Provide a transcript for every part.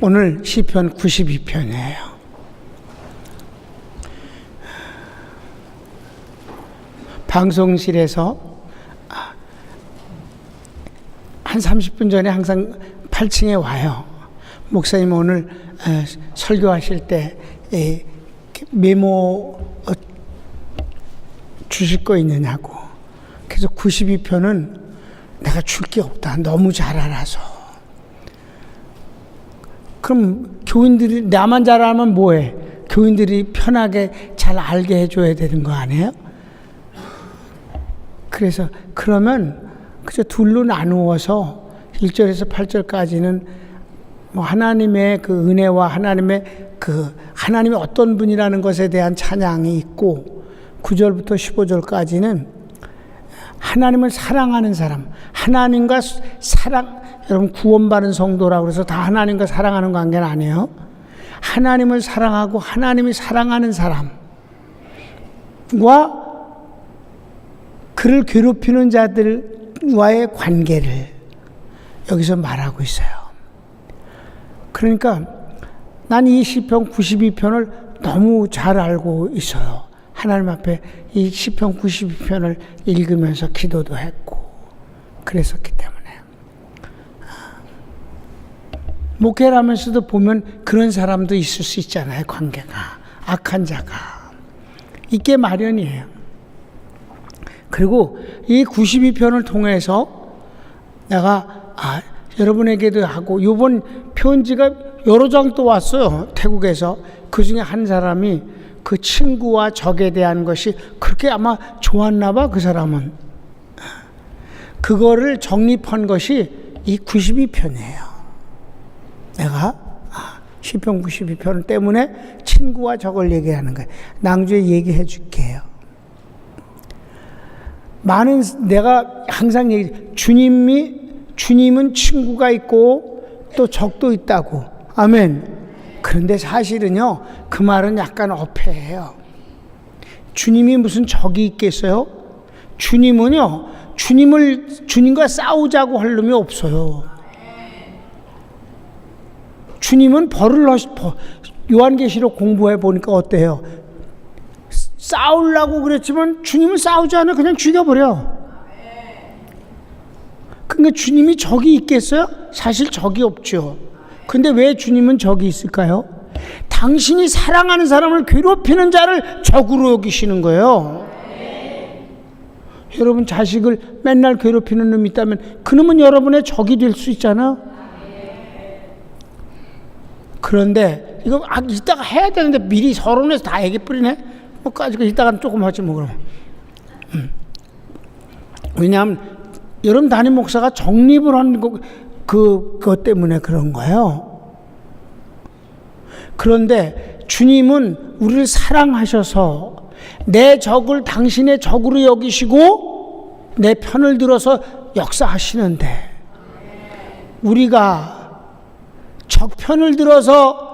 오늘 시편 92편이에요. 방송실에서 한 30분 전에 항상 8층에 와요. 목사님 오늘 설교하실 때 메모 주실 거 있느냐고. 그래서 92편은 내가 줄 게 없다. 너무 잘 알아서. 그럼 교인들이 나만 잘 알면 뭐해? 교인들이 편하게 잘 알게 해줘야 되는 거 아니에요? 그래서 그러면 그저 둘로 나누어서 1절에서 8절까지는 뭐 하나님의 그 은혜와 하나님의 어떤 분이라는 것에 대한 찬양이 있고 9절부터 15절까지는 하나님을 사랑하는 사람, 하나님과 여러분 구원받은 성도라고 해서 다 하나님과 사랑하는 관계는 아니에요. 하나님을 사랑하고 하나님이 사랑하는 사람과 그를 괴롭히는 자들과의 관계를 여기서 말하고 있어요. 그러니까 난 이 시편 92편을 너무 잘 알고 있어요. 하나님 앞에 이 시편 92편을 읽으면서 기도도 했고 그랬었기 때문에 목회를 하면서도 보면 그런 사람도 있을 수 있잖아요. 관계가 악한 자가 있게 마련이에요. 그리고 이 92편을 통해서 내가 여러분에게도 하고 이번 편지가 여러 장 또 왔어요. 태국에서 그 중에 한 사람이 그 친구와 적에 대한 것이 그렇게 아마 좋았나 봐. 그 사람은 그거를 정립한 것이 이 92편이에요. 내가 시편 92편 때문에 친구와 적을 얘기하는 거예요. 낭주에 얘기해 줄게요. 내가 항상 주님은 친구가 있고 또 적도 있다고. 아멘. 그런데 사실은요, 그 말은 약간 어폐해요. 주님이 무슨 적이 있겠어요? 주님은요, 주님과 싸우자고 할 놈이 없어요. 주님은 요한계시록 공부해 보니까 어때요? 싸우려고 그랬지만 주님은 싸우지 않아. 그냥 죽여버려. 그러니까 주님이 적이 있겠어요? 사실 적이 없죠. 근데 왜 주님은 적이 있을까요? 당신이 사랑하는 사람을 괴롭히는 자를 적으로 여기시는 거예요. 여러분 자식을 맨날 괴롭히는 놈이 있다면 그놈은 여러분의 적이 될 수 있잖아. 그런데 이거 이따가 해야 되는데 미리 서론에서 다 얘기 뿌리네. 뭐 가지고 이따가 조금 하지 뭐 그럼. 왜냐하면 여러분 담임 목사가 정립을 한 그것 때문에 그런 거예요. 그런데 주님은 우리를 사랑하셔서 내 적을 당신의 적으로 여기시고 내 편을 들어서 역사하시는데 우리가 적 편을 들어서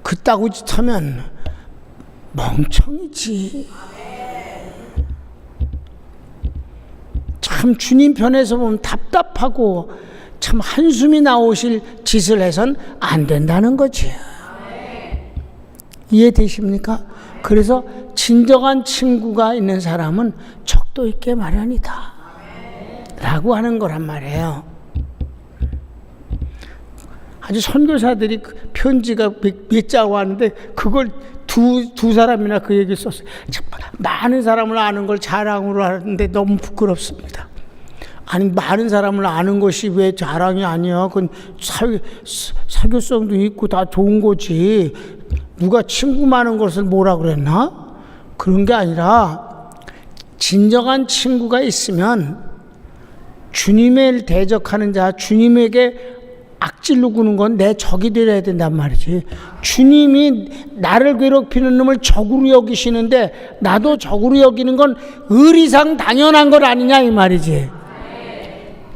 그따구 짓 하면 멍청이지. 참 주님 편에서 보면 답답하고 참 한숨이 나오실 짓을 해선 안 된다는 거지. 이해되십니까? 그래서 진정한 친구가 있는 사람은 적도 있게 마련이다 라고 하는 거란 말이에요. 아주 선교사들이 편지가 몇 장 왔는데 그걸 두 사람이나 그 얘기를 썼어요. 많은 사람을 아는 걸 자랑으로 하는데 너무 부끄럽습니다. 아니 많은 사람을 아는 것이 왜 자랑이 아니야? 그건 사교성도 있고 다 좋은 거지. 누가 친구 많은 것을 뭐라 그랬나? 그런 게 아니라 진정한 친구가 있으면 주님을 대적하는 자, 주님에게 악질로 구는 건 내 적이 되어야 된단 말이지. 주님이 나를 괴롭히는 놈을 적으로 여기시는데 나도 적으로 여기는 건 의리상 당연한 것 아니냐 이 말이지.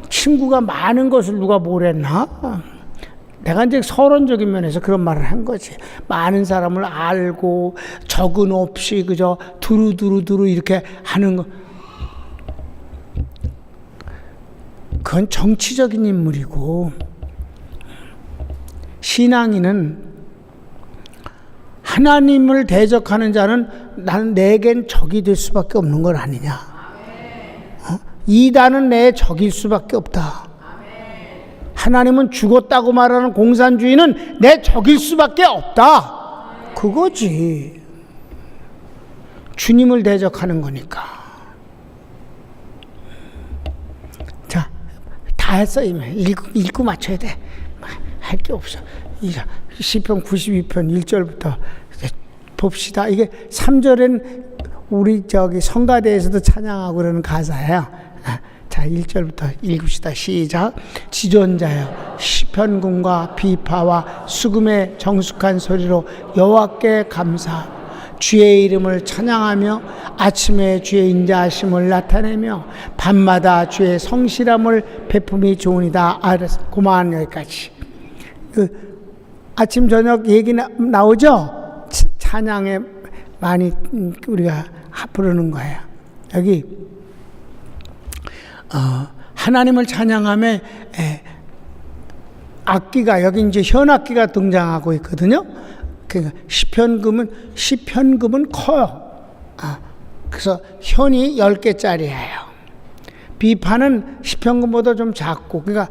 친구가 많은 것을 누가 뭐랬나? 내가 이제 서론적인 면에서 그런 말을 한 거지. 많은 사람을 알고 적은 없이 그저 두루두루 이렇게 하는 거. 그건 정치적인 인물이고, 신앙인은 하나님을 대적하는 자는 나는 내겐 적이 될 수밖에 없는 것 아니냐. 이단은 내 적일 수밖에 없다. 하나님은 죽었다고 말하는 공산주의는 내 적일 수밖에 없다. 그거지. 주님을 대적하는 거니까. 자, 다 했어. 읽고 맞춰야 돼. 할 게 없어. 시편 92편 1절부터 봅시다. 이게 3절엔 우리 성가대에서도 찬양하고 그러는 가사예요. 자, 1절부터 읽읍시다. 시작. 지존자여, 시편군과 비파와 수금의 정숙한 소리로 여호와께 감사, 주의 이름을 찬양하며 아침에 주의 인자하심을 나타내며 밤마다 주의 성실함을 베품이 좋으니이다. 알았어. 고마운 여기까지. 아침 저녁 얘기 나오죠? 찬양에 많이 우리가 부르는 거예요. 여기 하나님을 찬양함에 악기가 여기 이제 현악기가 등장하고 있거든요. 그러니까 시편금은 커요. 그래서 현이 10개짜리예요. 비파는 시편금보다 좀 작고, 그러니까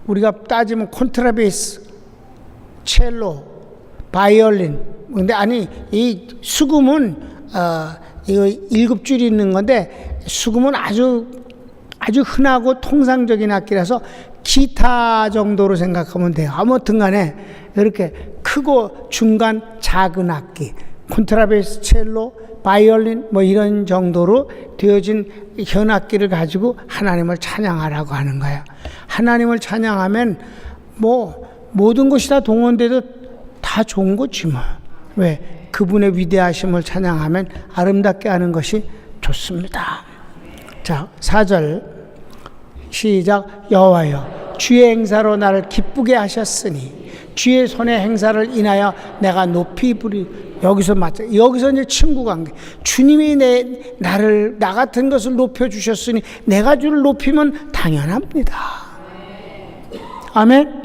우리가 따지면 콘트라베이스, 첼로, 바이올린. 근데 아니 이 수금은 이거 7줄이 있는 건데, 수금은 아주 흔하고 통상적인 악기라서 기타 정도로 생각하면 돼요. 아무튼 간에 이렇게 크고 중간 작은 악기, 콘트라베이스, 첼로, 바이올린 뭐 이런 정도로 되어진 현악기를 가지고 하나님을 찬양하라고 하는 거예요. 하나님을 찬양하면 뭐 모든 것이 다 동원돼도 다 좋은 거지 뭐. 왜? 그분의 위대하심을 찬양하면 아름답게 하는 것이 좋습니다. 자, 4절 시작. 여호와여, 주의 행사로 나를 기쁘게 하셨으니 주의 손의 행사를 인하여 내가 높이 부리. 여기서 맞죠. 여기서 이제 친구 관계. 주님이 나 같은 것을 높여 주셨으니 내가 주를 높이면 당연합니다. 아멘.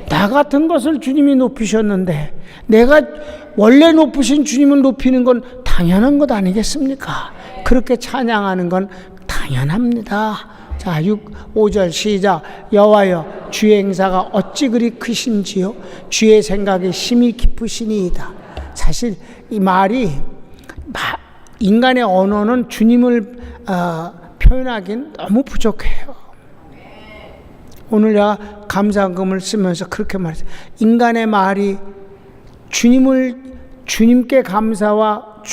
나 같은 것을 주님이 높이셨는데 내가 원래 높으신 주님을 높이는 건 당연한 것 아니겠습니까? 그렇게 찬양하는 건 당연합니다. 자, 5절 시작. 여호와여, 주의 행사가 어찌 그리 크신지요? 주의 생각이 심히 깊으시니이다. 사실 이 말이, 인간의 언어는 주님을 표현하기는 너무 부족해요. 오늘 내가 감사금을 쓰면서 그렇게 말했어요. 인간의 말이 주님께 감사와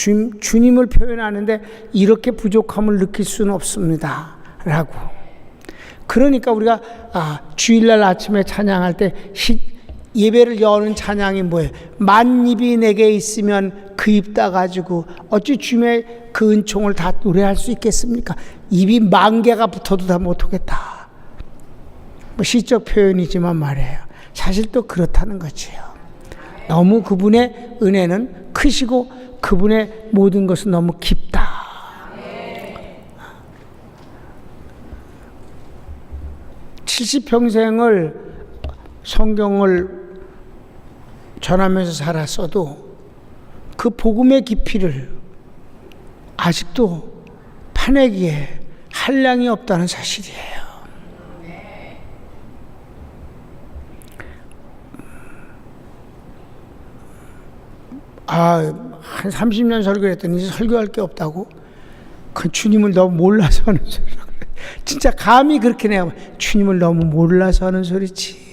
주님을 표현하는데 이렇게 부족함을 느낄 수는 없습니다. 라고. 그러니까 우리가 주일날 아침에 찬양할 때 예배를 여는 찬양이 뭐예요? 만입이 내게 있으면 그 입 다 가지고 어찌 주님의 그 은총을 다 노래할 수 있겠습니까? 입이 10,000개가 붙어도 다 못하겠다. 뭐 시적 표현이지만 말이에요. 사실 또 그렇다는 거지요. 너무 그분의 은혜는 크시고 그분의 모든 것은 너무 깊다. 70평생을 성경을 전하면서 살았어도 그 복음의 깊이를 아직도 파내기에 한량이 없다는 사실이에요. 한 30년 설교를 했더니 이제 설교할 게 없다고? 그 주님을 너무 몰라서 하는 소리라고 그래. 진짜 감히 그렇게 내가 주님을 너무 몰라서 하는 소리지.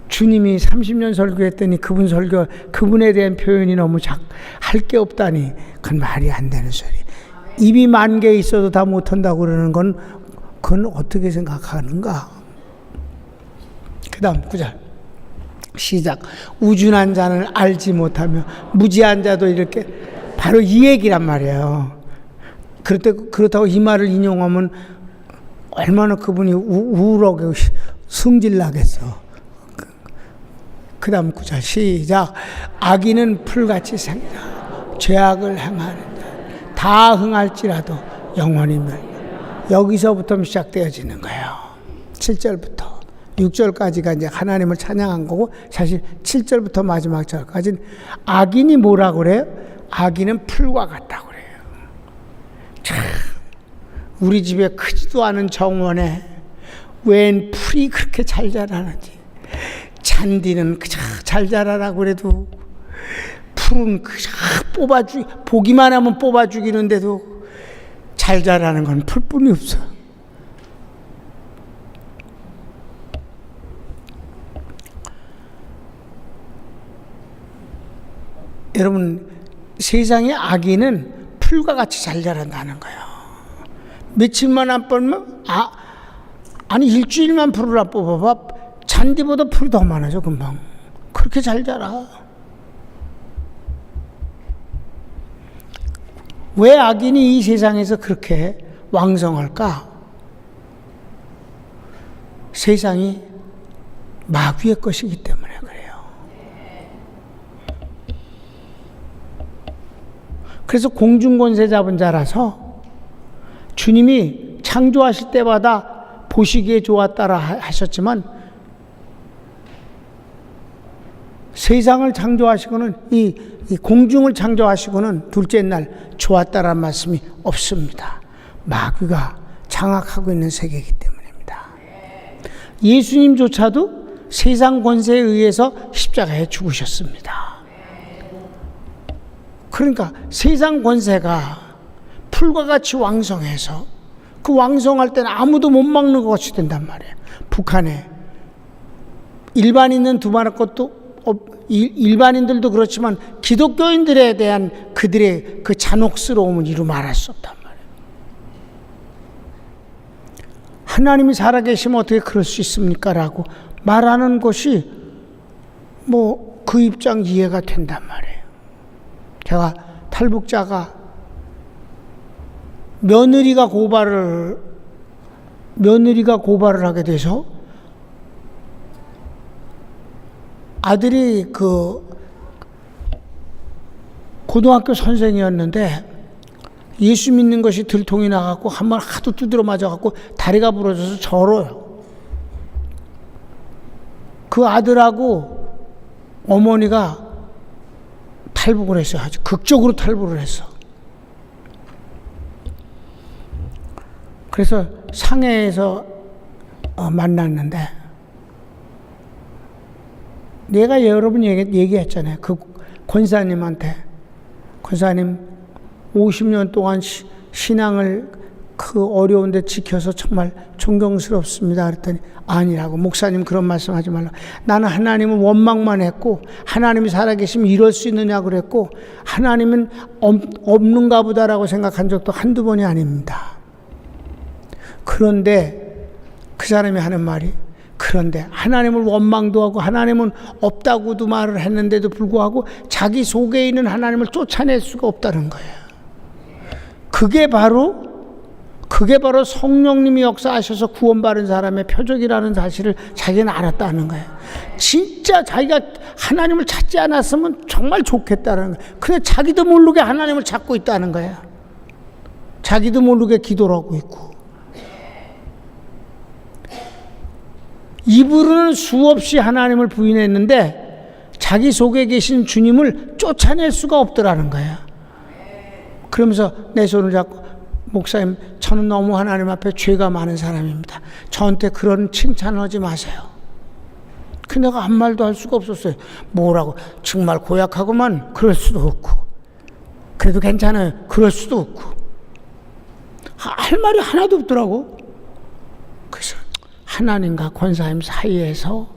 주님이 30년 설교했더니 그분에 대한 표현이 너무 할 게 없다니, 그건 말이 안 되는 소리. 입이 10,000개 있어도 다 못한다고 그러는 그건 어떻게 생각하는가? 그 다음 9절 시작. 우준한 자는 알지 못하며 무지한 자도 이렇게, 바로 이 얘기란 말이에요. 그렇다고 이 말을 인용하면 얼마나 그분이 우울하게 승질나겠어. 그 다음 9절 시작. 악인은 풀같이 생다. 죄악을 행하는 자 다 흥할지라도 영원히 여기서부터 시작되어지는 거예요. 7절부터 6절까지가 이제 하나님을 찬양한 거고, 사실 7절부터 마지막 절까지는 악인이 뭐라고 그래요? 악인은 풀과 같다고 그래요. 참, 우리 집에 크지도 않은 정원에 웬 풀이 그렇게 잘 자라는지. 잔디는 그저 잘 자라라고 그래도 풀은 그저 보기만 하면 뽑아 죽이는데도 잘 자라는 건 풀뿐이 없어. 여러분, 세상의 악인은 풀과 같이 잘 자란다는 거예요. 며칠만 안 뽑으면 아니 일주일만 풀을 안 뽑아봐, 잔디보다 풀이 더 많아져 금방. 그렇게 잘 자라. 왜 악인이 이 세상에서 그렇게 왕성할까? 세상이 마귀의 것이기 때문에 그래요. 그래서 공중권세 잡은 자라서 주님이 창조하실 때마다 보시기에 좋았다라 하셨지만, 세상을 창조하시고는 이 공중을 창조하시고는 둘째 날 좋았다라는 말씀이 없습니다. 마귀가 장악하고 있는 세계이기 때문입니다. 예수님조차도 세상 권세에 의해서 십자가에 죽으셨습니다. 그러니까 세상 권세가 풀과 같이 왕성해서 그 왕성할 때는 아무도 못 막는 것 같이 된단 말이에요. 북한에 일반인은 두말할 것도 일반인들도 그렇지만 기독교인들에 대한 그들의 그 잔혹스러움은 이루 말할 수 없단 말이에요. 하나님이 살아계시면 어떻게 그럴 수 있습니까? 라고 말하는 것이 뭐 그 입장 이해가 된단 말이에요. 제가 탈북자가 며느리가 고발을 하게 돼서, 아들이 그 고등학교 선생이었는데 예수 믿는 것이 들통이 나갖고 한 번 하도 두드려 맞아갖고 다리가 부러져서 절어요. 그 아들하고 어머니가 탈북을 했어요. 아주 극적으로 탈북을 했어. 그래서 상해에서 만났는데, 내가 여러분 얘기했잖아요. 그 권사님한테, 권사님 50년 동안 신앙을 그 어려운데 지켜서 정말 존경스럽습니다. 그랬더니 아니라고. 목사님 그런 말씀하지 말라고. 나는 하나님은 원망만 했고 하나님이 살아계시면 이럴 수 있느냐고 그랬고, 하나님은 없는가 보다라고 생각한 적도 한두 번이 아닙니다. 그런데 그 사람이 하는 말이, 그런데 하나님을 원망도 하고 하나님은 없다고도 말을 했는데도 불구하고 자기 속에 있는 하나님을 쫓아낼 수가 없다는 거예요. 그게 바로 성령님이 역사하셔서 구원받은 사람의 표적이라는 사실을 자기는 알았다는 거예요. 진짜 자기가 하나님을 찾지 않았으면 정말 좋겠다는 거예요. 근데 자기도 모르게 하나님을 찾고 있다는 거예요. 자기도 모르게 기도를 하고 있고. 입으로는 수없이 하나님을 부인했는데 자기 속에 계신 주님을 쫓아낼 수가 없더라는 거예요. 그러면서 내 손을 잡고, 목사님, 저는 너무 하나님 앞에 죄가 많은 사람입니다. 저한테 그런 칭찬을 하지 마세요. 근데 내가 한 말도 할 수가 없었어요. 뭐라고, 정말 고약하구만. 그럴 수도 없고, 그래도 괜찮아요. 그럴 수도 없고, 할 말이 하나도 없더라고. 그래서 하나님과 권사님 사이에서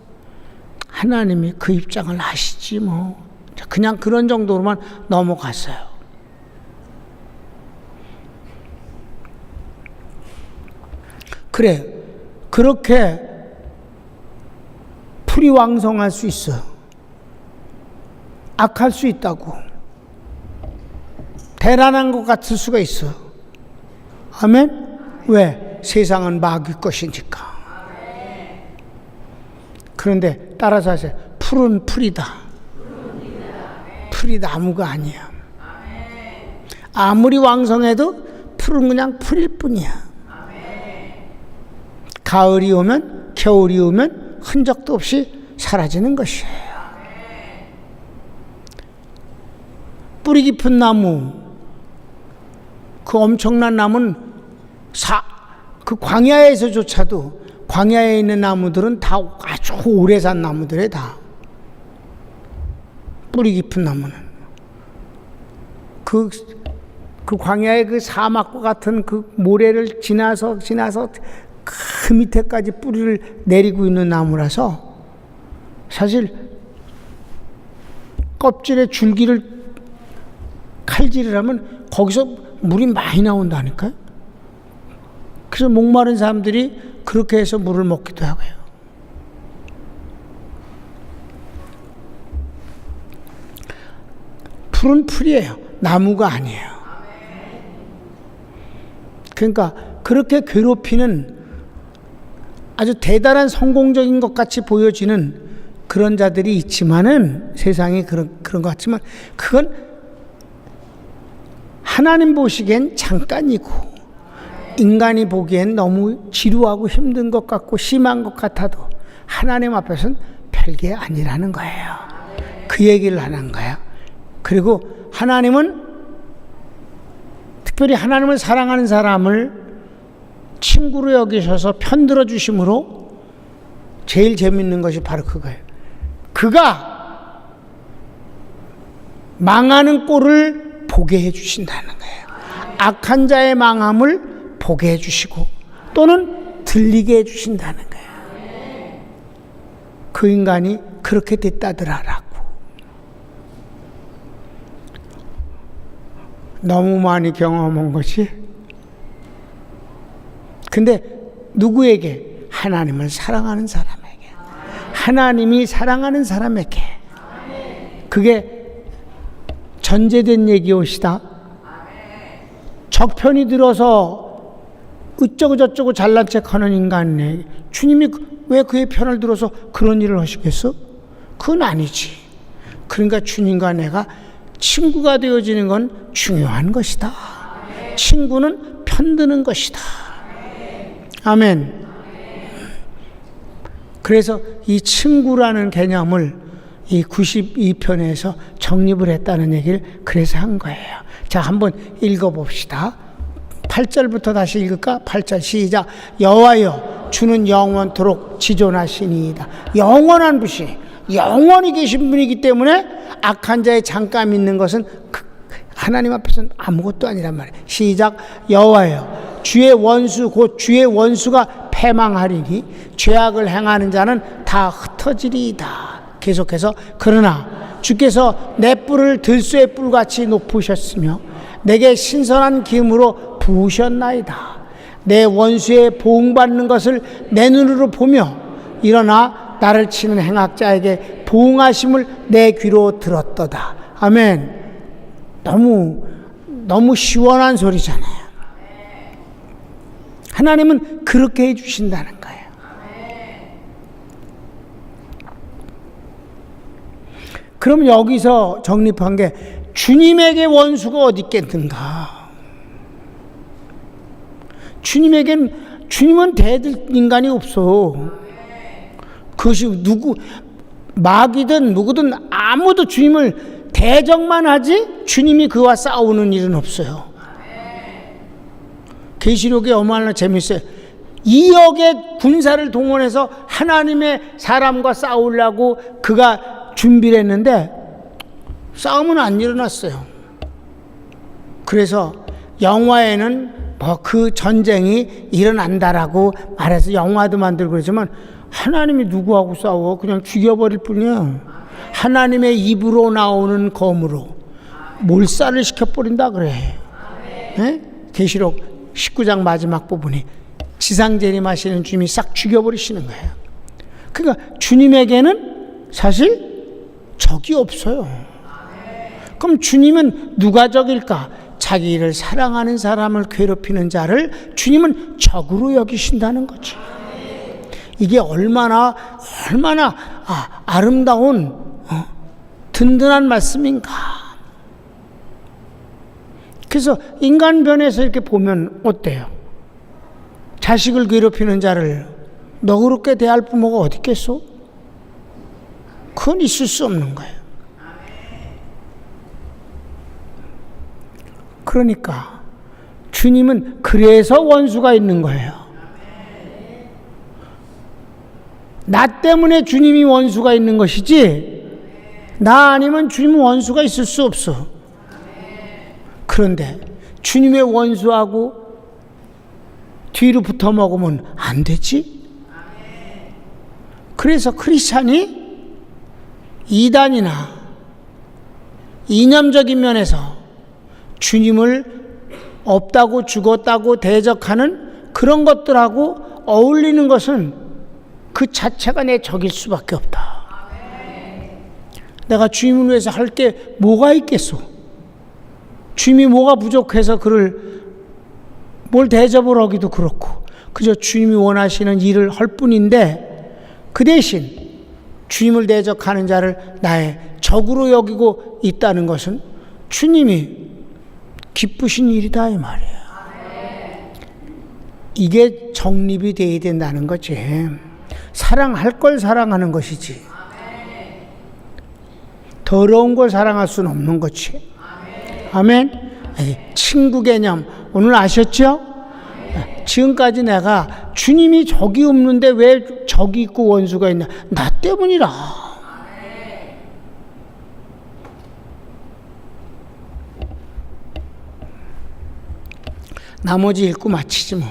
하나님이 그 입장을 아시지 뭐. 그냥 그런 정도로만 넘어갔어요. 그래, 그렇게 풀이 왕성할 수 있어. 악할 수 있다고. 대란한 것 같을 수가 있어. 아멘? 왜? 세상은 마귀 것이니까. 그런데 따라서 하세요. 풀은 풀이다. 풀이 나무가 아니야. 아무리 왕성해도 풀은 그냥 풀일 뿐이야. 가을이 오면, 겨울이 오면 흔적도 없이 사라지는 것이에요. 뿌리 깊은 나무, 그 엄청난 나무는 그 광야에서조차도, 광야에 있는 나무들은 다 아주 오래 산 나무들에 다. 뿌리 깊은 나무는. 그 광야의 그 사막과 같은 그 모래를 지나서 그 밑에까지 뿌리를 내리고 있는 나무라서 사실 껍질에 줄기를 칼질을 하면 거기서 물이 많이 나온다니까요. 그래서 목마른 사람들이 그렇게 해서 물을 먹기도 하고요. 풀은 풀이에요. 나무가 아니에요. 그러니까 그렇게 괴롭히는 아주 대단한 성공적인 것 같이 보여지는 그런 자들이 있지만은, 세상에 그런 것 같지만, 그건 하나님 보시기엔 잠깐이고, 인간이 보기엔 너무 지루하고 힘든 것 같고 심한 것 같아도 하나님 앞에서는 별게 아니라는 거예요. 그 얘기를 하는 거야. 그리고 하나님은, 특별히 하나님을 사랑하는 사람을 친구로 여기셔서 편들어 주심으로 제일 재밌는 것이 바로 그거예요. 그가 망하는 꼴을 보게 해 주신다는 거예요. 악한 자의 망함을 보게 해 주시고 또는 들리게 해 주신다는 거예요. 그 인간이 그렇게 됐다더라라고. 너무 많이 경험한 것이, 근데 누구에게? 하나님을 사랑하는 사람에게, 하나님이 사랑하는 사람에게. 그게 전제된 얘기옵시다. 적편이 들어서 어쩌고 저쩌고 잘난 척하는 인간에 주님이 왜 그의 편을 들어서 그런 일을 하시겠어? 그건 아니지. 그러니까 주님과 내가 친구가 되어지는 건 중요한 것이다. 친구는 편드는 것이다. 아멘. 그래서 이 친구라는 개념을 이 92편에서 정립을 했다는 얘기를 그래서 한 거예요. 자, 한번 읽어봅시다. 8절부터 다시 읽을까? 8절 시작. 여호와여, 주는 영원토록 지존하시니이다. 영원한 분이, 영원히 계신 분이기 때문에 악한 자의 잠깐 있는 것은 하나님 앞에서는 아무것도 아니란 말이에요. 시작. 여호와여, 주의 원수 곧 주의 원수가 패망하리니 죄악을 행하는 자는 다 흩어지리이다. 계속해서 그러나 주께서 내 뿔을 들소의 뿔같이 높으셨으며 내게 신선한 기름으로 부으셨나이다. 내 원수의 보응받는 것을 내 눈으로 보며 일어나 나를 치는 행악자에게 보응하심을 내 귀로 들었도다. 아멘. 너무 시원한 소리잖아요. 하나님은 그렇게 해주신다는 거예요. 그럼 여기서 정립한 게, 주님에게 원수가 어디 있겠는가? 주님은 대들 인간이 없어. 그것이 마귀든 누구든 아무도 주님을 대적만 하지 주님이 그와 싸우는 일은 없어요. 계시록이 얼마나 재밌어요. 2억의 군사를 동원해서 하나님의 사람과 싸우려고 그가 준비를 했는데 싸움은 안 일어났어요. 그래서 영화에는 그 전쟁이 일어난다라고 말해서 영화도 만들고 그러지만 하나님이 누구하고 싸워? 그냥 죽여버릴 뿐이야. 하나님의 입으로 나오는 검으로 몰살을 시켜버린다 그래. 네? 계시록 19장 마지막 부분이 지상 재림하시는 주님이 싹 죽여버리시는 거예요. 그러니까 주님에게는 사실 적이 없어요. 그럼 주님은 누가 적일까? 자기를 사랑하는 사람을 괴롭히는 자를 주님은 적으로 여기신다는 거지. 이게 얼마나 아름다운 든든한 말씀인가. 그래서 인간 변에서 이렇게 보면 어때요? 자식을 괴롭히는 자를 너그럽게 대할 부모가 어디 있겠소? 그건 있을 수 없는 거예요. 그러니까 주님은 그래서 원수가 있는 거예요. 나 때문에 주님이 원수가 있는 것이지, 나 아니면 주님은 원수가 있을 수 없어. 그런데 주님의 원수하고 뒤로 붙어 먹으면 안 되지? 그래서 크리스찬이 이단이나 이념적인 면에서 주님을 없다고 죽었다고 대적하는 그런 것들하고 어울리는 것은 그 자체가 내 적일 수밖에 없다. 내가 주님을 위해서 할 게 뭐가 있겠소? 주님이 뭐가 부족해서 그를 뭘 대접을 하기도 그렇고, 그저 주님이 원하시는 일을 할 뿐인데, 그 대신 주님을 대적하는 자를 나의 적으로 여기고 있다는 것은 주님이 기쁘신 일이다 이 말이에요. 이게 정립이 돼야 된다는 거지. 사랑할 걸 사랑하는 것이지, 더러운 걸 사랑할 수는 없는 거지. 아멘. 친구 개념 오늘 아셨죠? 지금까지 내가 주님이 적이 없는데 왜 적이 있고 원수가 있냐? 나 때문이라. 나머지 읽고 마치지 뭐.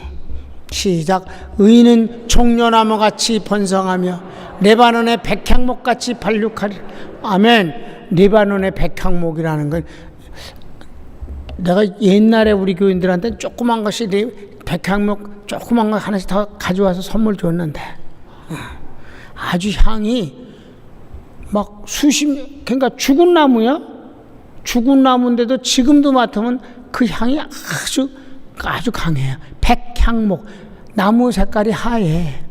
시작. 의인은 종려나무같이 번성하며 레바논의 백향목같이 발육하리. 아멘. 레바논의 백향목이라는 건, 내가 옛날에 우리 교인들한테 조그만 것이 백향목 조그만 거 하나씩 다 가져와서 선물 줬는데, 아주 향이 막 그러니까 죽은 나무야. 죽은 나무인데도 지금도 맡으면 그 향이 아주 강해요. 백향목. 나무 색깔이 하얘.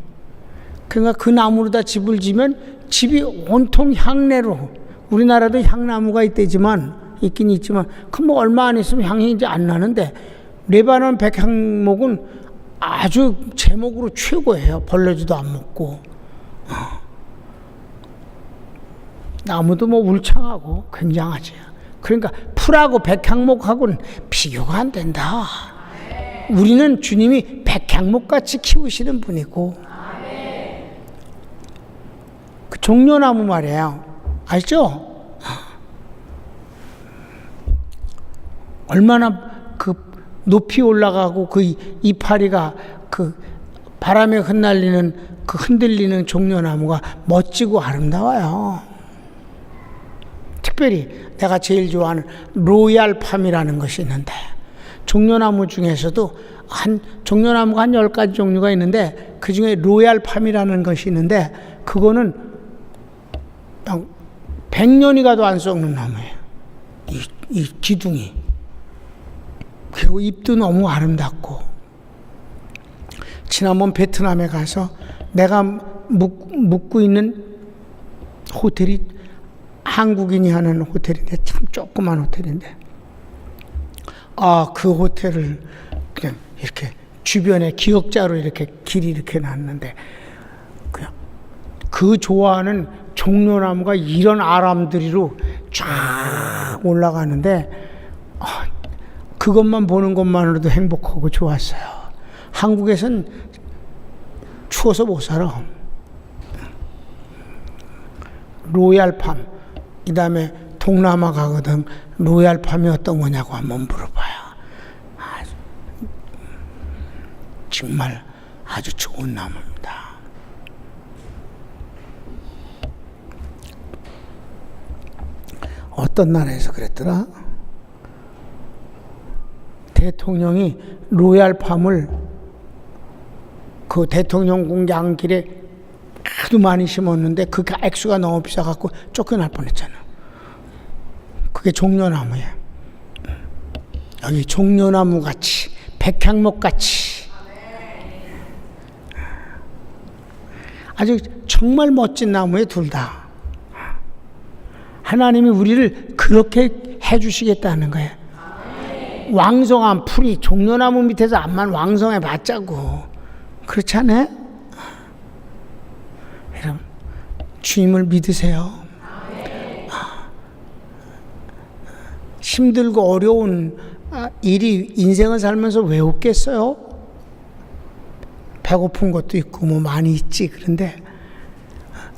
그러니까 그 나무로다 집을 지면 집이 온통 향내로, 우리나라도 향나무가 있긴 있지만 그 뭐 얼마 안 있으면 향이 이제 안 나는데, 레바논 백향목은 아주 제목으로 최고예요. 벌레지도 안 먹고, 나무도 뭐 울창하고 굉장하지. 그러니까 풀하고 백향목하고는 비교가 안 된다. 우리는 주님이 백향목같이 키우시는 분이고, 그 종려나무 말이에요. 알죠? 얼마나 그 높이 올라가고 그 이파리가 그 바람에 흩날리는 그 흔들리는 종려나무가 멋지고 아름다워요. 특별히 내가 제일 좋아하는 로얄팜이라는 것이 있는데, 종려나무 중에서도 종려나무가 한 10가지 종류가 있는데, 그 중에 로얄팜이라는 것이 있는데, 그거는 100년이 가도 안 썩는 나무예요. 이 기둥이. 그리고 잎도 너무 아름답고. 지난번 베트남에 가서 내가 묵고 있는 호텔이 한국인이 하는 호텔인데, 참 조그만 호텔인데, 그 호텔을 그냥 이렇게 주변에 기역자로 이렇게 길이 이렇게 놨는데, 그냥 그 좋아하는 종려나무가 이런 아람들이로 쫙 올라가는데, 그것만 보는 것만으로도 행복하고 좋았어요. 한국에선 추워서 못 살아. 로얄팜. 그 다음에 동남아 가거든. 로얄팜이 어떤 거냐고 한번 물어봐요. 정말 아주 좋은 나무입니다. 어떤 나라에서 그랬더라? 대통령이 로얄팜을 그 대통령궁 양길에 아주 많이 심었는데 그 액수가 너무 비싸갖고 쫓겨날 뻔했잖아. 그게 종려나무예요. 여기 종려나무 같이, 백향목 같이 아주 정말 멋진 나무에 둘 다. 하나님이 우리를 그렇게 해주시겠다는 거예요. 왕성한 풀이 종려나무 밑에서 암만 왕성해 봤자고. 그렇지 않아요? 여러분, 주님을 믿으세요. 힘들고 어려운 일이 인생을 살면서 왜 없겠어요? 배고픈 것도 있고 뭐 많이 있지. 그런데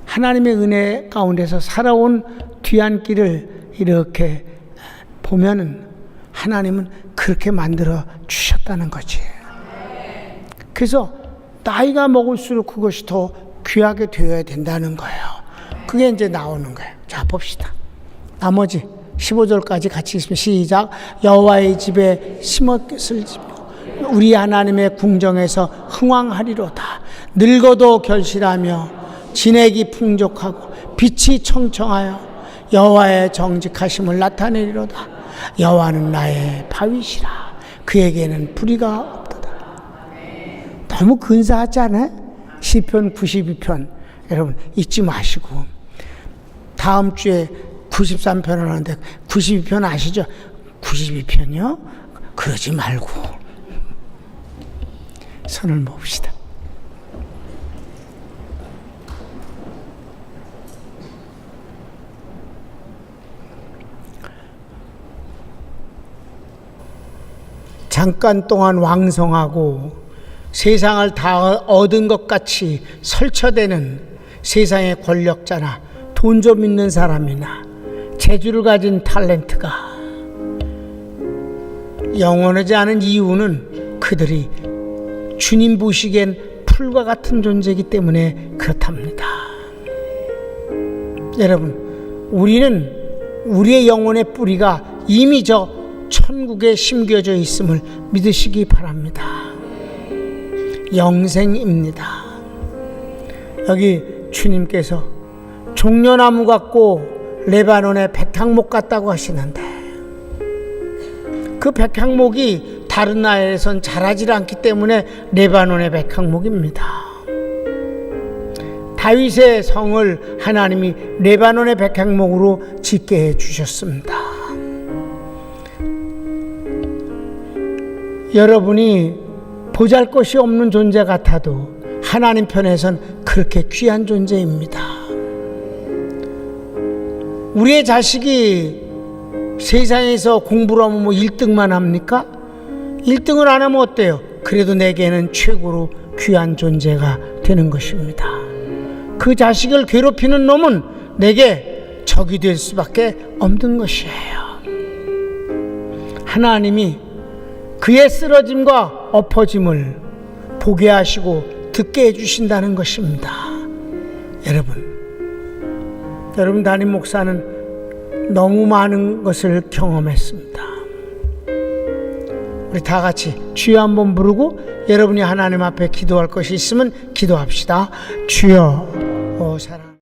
하나님의 은혜 가운데서 살아온 뒤안길을 이렇게 보면은 하나님은 그렇게 만들어 주셨다는 거지. 그래서 나이가 먹을수록 그것이 더 귀하게 되어야 된다는 거예요. 그게 이제 나오는 거예요. 자, 봅시다. 나머지 15절까지 같이 읽으면 시작. 여호와의 집에 심었을 집 우리 하나님의 궁정에서 흥왕하리로다. 늙어도 결실하며 진액이 풍족하고 빛이 청청하여 여호와의 정직하심을 나타내리로다. 여호와는 나의 바위시라. 그에게는 불의가 없도다. 너무 근사하지 않아요? 시편 92편 여러분 잊지 마시고 다음 주에 93편을 하는데 92편 아시죠? 92편이요? 그러지 말고 손을 모읍시다. 잠깐 동안 왕성하고 세상을 다 얻은 것 같이 설쳐대는 세상의 권력자나 돈 좀 있는 사람이나 재주를 가진 탤런트가 영원하지 않은 이유는 그들이 주님 보시기엔 풀과 같은 존재이기 때문에 그렇답니다. 여러분, 우리는 우리의 영혼의 뿌리가 이미 저 천국에 심겨져 있음을 믿으시기 바랍니다. 영생입니다. 여기 주님께서 종려나무 같고 레바논의 백향목 같다고 하시는데 그 백향목이 다른 나라에선 자라지 않기 때문에 레바논의 백향목입니다. 다윗의 성을 하나님이 레바논의 백향목으로 짓게 해주셨습니다. 여러분이 보잘것이 없는 존재 같아도 하나님 편에선 그렇게 귀한 존재입니다. 우리의 자식이 세상에서 공부를 하면 뭐 1등만 합니까? 1등을 안 하면 어때요? 그래도 내게는 최고로 귀한 존재가 되는 것입니다. 그 자식을 괴롭히는 놈은 내게 적이 될 수밖에 없는 것이에요. 하나님이 그의 쓰러짐과 엎어짐을 보게 하시고 듣게 해주신다는 것입니다. 여러분 담임 목사는 너무 많은 것을 경험했습니다. 우리 다 같이 주여 한번 부르고 여러분이 하나님 앞에 기도할 것이 있으면 기도합시다. 주여, 사랑